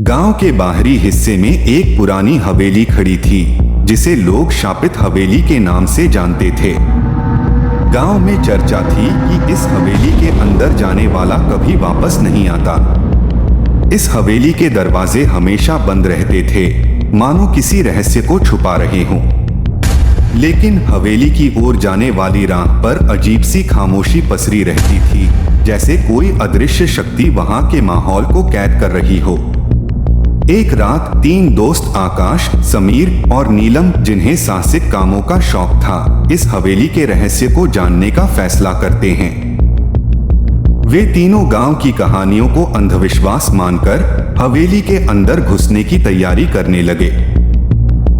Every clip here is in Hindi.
गांव के बाहरी हिस्से में एक पुरानी हवेली खड़ी थी जिसे लोग शापित हवेली के नाम से जानते थे। गांव में चर्चा थी कि इस हवेली के अंदर जाने वाला कभी वापस नहीं आता। इस हवेली के दरवाजे हमेशा बंद रहते थे, मानो किसी रहस्य को छुपा रहे हों। लेकिन हवेली की ओर जाने वाली राह पर अजीब सी खामोशी पसरी रहती थी, जैसे कोई अदृश्य शक्ति वहां के माहौल को कैद कर रही हो। एक रात तीन दोस्त आकाश, समीर और नीलम, जिन्हें साहसिक कामों का शौक था, इस हवेली के रहस्य को जानने का फैसला करते हैं। वे तीनों गांव की कहानियों को अंधविश्वास मानकर हवेली के अंदर घुसने की तैयारी करने लगे।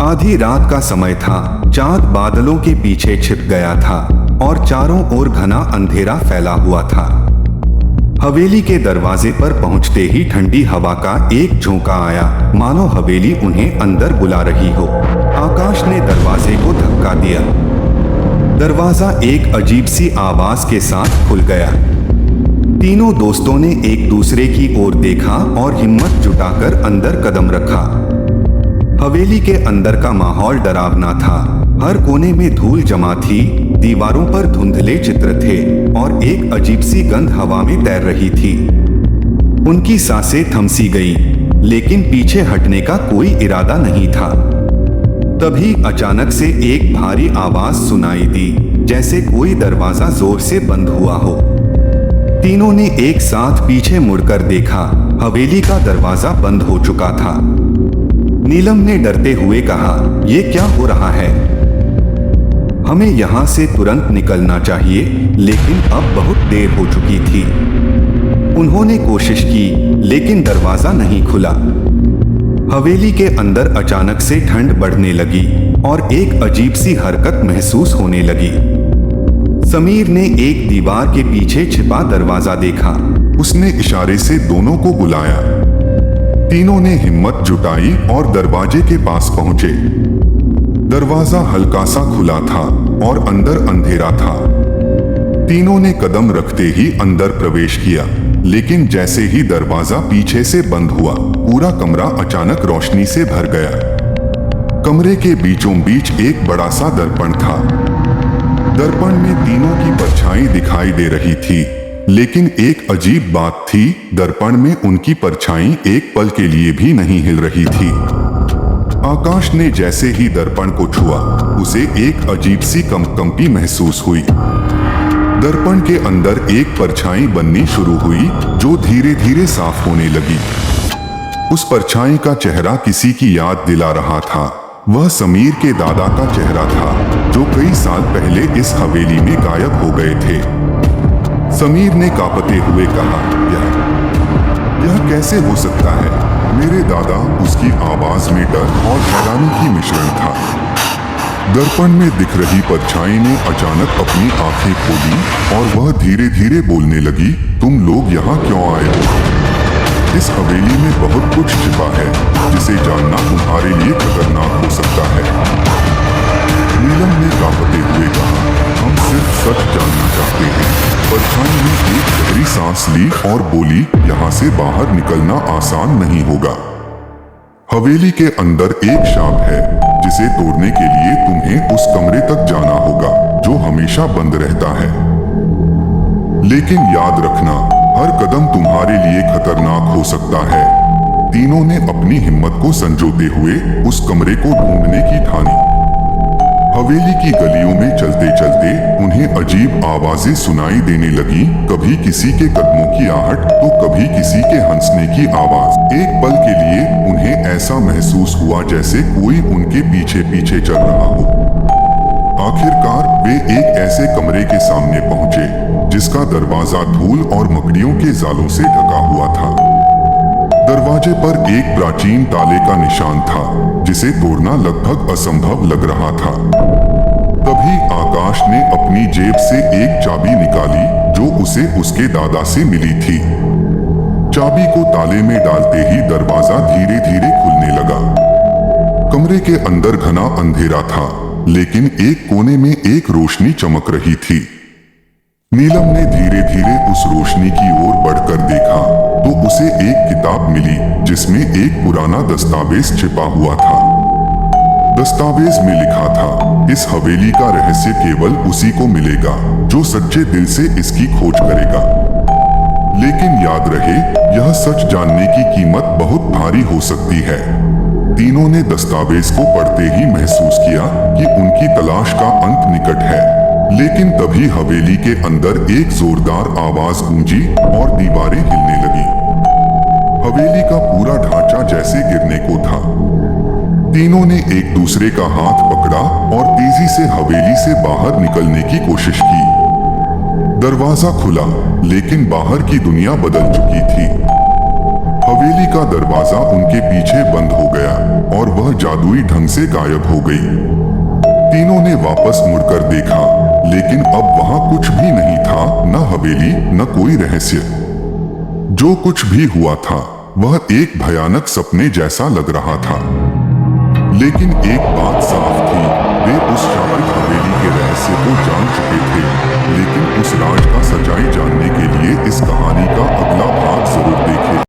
आधी रात का समय था, चांद बादलों के पीछे छिप गया था और चारों ओर घना अंधेरा फैला हुआ था। हवेली के दरवाजे पर पहुंचते ही ठंडी हवा का एक झोंका आया, मानो हवेली उन्हें अंदर बुला रही हो। आकाश ने दरवाजे को धक्का दिया। दरवाजा एक अजीब सी आवाज के साथ खुल गया। तीनों दोस्तों ने एक दूसरे की ओर देखा और हिम्मत जुटाकर अंदर कदम रखा। हवेली के अंदर का माहौल डरावना था। हर कोने में धूल जमा थी, दीवारों पर धुंधले चित्र थे और एक अजीब सी गंध हवा में तैर रही थी। उनकी सांसें थमसी गईं, लेकिन पीछे हटने का कोई इरादा नहीं था। तभी अचानक से एक भारी आवाज सुनाई दी, जैसे कोई दरवाजा जोर से बंद हुआ हो। तीनों ने एक साथ पीछे मुड़कर देखा। हवेली का दरवाजा बंद हो चुका था। नीलम ने डरते हुए कहा, "ये क्या हो रहा है? हमें यहाँ से तुरंत निकलना चाहिए।" लेकिन अब बहुत देर हो चुकी थी। उन्होंने कोशिश की, लेकिन दरवाजा नहीं खुला। हवेली के अंदर अचानक से ठंड बढ़ने लगी और एक अजीब सी हरकत महसूस होने लगी। समीर ने एक दीवार के पीछे छिपा दरवाजा देखा। उसने इशारे से दोनों को बुलाया। तीनों ने हिम्मत जुटाई और दरवाजे के पास पहुंचे। दरवाजा हल्का सा खुला था और अंदर अंधेरा था। तीनों ने कदम रखते ही अंदर प्रवेश किया, लेकिन जैसे ही दरवाजा पीछे से बंद हुआ, पूरा कमरा अचानक रोशनी से भर गया। कमरे के बीचों बीच एक बड़ा सा दर्पण था। दर्पण में तीनों की परछाई दिखाई दे रही थी, लेकिन एक अजीब बात थी, दर्पण में उनकी परछाई एक पल के लिए भी नहीं हिल रही थी। आकाश ने जैसे ही दर्पण को छुआ, उसे एक अजीब सी कंपी महसूस हुई। दर्पण के अंदर एक परछाई बननी शुरू हुई, जो धीरे धीरे साफ होने लगी। उस परछाई का चेहरा किसी की याद दिला रहा था। वह समीर के दादा का चेहरा था, जो कई साल पहले इस हवेली में गायब हो गए थे। समीर ने कांपते हुए कहा, यह कैसे हो सकता है? मेरे दादा, उसकी आवाज में डर और हैरानी की मिश्रण था। दर्पण में दिख रही परछाई ने अचानक अपनी आंखें खोली और वह धीरे धीरे बोलने लगी, "तुम लोग यहाँ क्यों आए हो? इस हवेली में बहुत कुछ छिपा है, जिसे जानना तुम्हारे लिए खतरनाक हो सकता है।" नीलम ने कांपते हुए कहा, "हम सिर्फ सच जानना चाहते हैं।" परछाई ने एक गहरी सांस ली और बोली, "यहाँ से बाहर निकलना आसान नहीं होगा। हवेली के अंदर एक शाप है, जिसे तोड़ने के लिए तुम्हें उस कमरे तक जाना होगा, जो हमेशा बंद रहता है। लेकिन याद रखना, हर कदम तुम्हारे लिए खतरनाक हो सकता है।" तीनों ने अपनी हिम्मत को संजोते हुए उस कमरे को ढूंढने की ठानी। हवेली की गलियों में चलते चलते उन्हें अजीब आवाजें सुनाई देने लगी, कभी किसी के कदमों की आहट तो कभी किसी के हंसने की आवाज। एक पल के लिए उन्हें ऐसा महसूस हुआ जैसे कोई उनके पीछे पीछे चल रहा हो। आखिरकार वे एक ऐसे कमरे के सामने पहुंचे, जिसका दरवाजा धूल और मकड़ियों के जालों से ढका हुआ था। दरवाजे पर एक प्राचीन ताले का निशान था, जिसे तोड़ना लगभग असंभव लग रहा था। तभी आकाश ने अपनी जेब से एक चाबी निकाली, जो उसे उसके दादा से मिली थी। चाबी को ताले में डालते ही दरवाजा धीरे धीरे खुलने लगा। कमरे के अंदर घना अंधेरा था, लेकिन एक कोने में एक रोशनी चमक रही थी। नीलम ने धीरे धीरे उस रोशनी की ओर बढ़कर देखा तो उसे एक किताब मिली जिसमें एक पुराना दस्तावेज छिपा हुआ था। दस्तावेज में लिखा था, इस हवेली का रहस्य केवल उसी को मिलेगा जो सच्चे दिल से इसकी खोज करेगा। लेकिन याद रहे, यह सच जानने की कीमत बहुत भारी हो सकती है। तीनों ने दस्तावेज को पढ़ते ही महसूस किया कि उनकी तलाश का अंत निकट है। लेकिन तभी हवेली के अंदर एक जोरदार आवाज गूंजी और दीवारें हिलने लगी। हवेली का पूरा ढांचा जैसे गिरने को था। तीनों ने एक दूसरे का हाथ पकड़ा और तेजी से हवेली से बाहर निकलने की कोशिश की। दरवाजा खुला, लेकिन बाहर की दुनिया बदल चुकी थी। हवेली का दरवाजा उनके पीछे बंद हो गया और वह जादुई ढंग से गायब हो गई। तीनों ने वापस मुड़कर देखा, लेकिन अब वहां कुछ भी नहीं था, न हवेली न कोई रहस्य। जो कुछ भी हुआ था वह एक भयानक सपने जैसा लग रहा था। लेकिन एक बात साफ थी, वे उस शापित हवेली के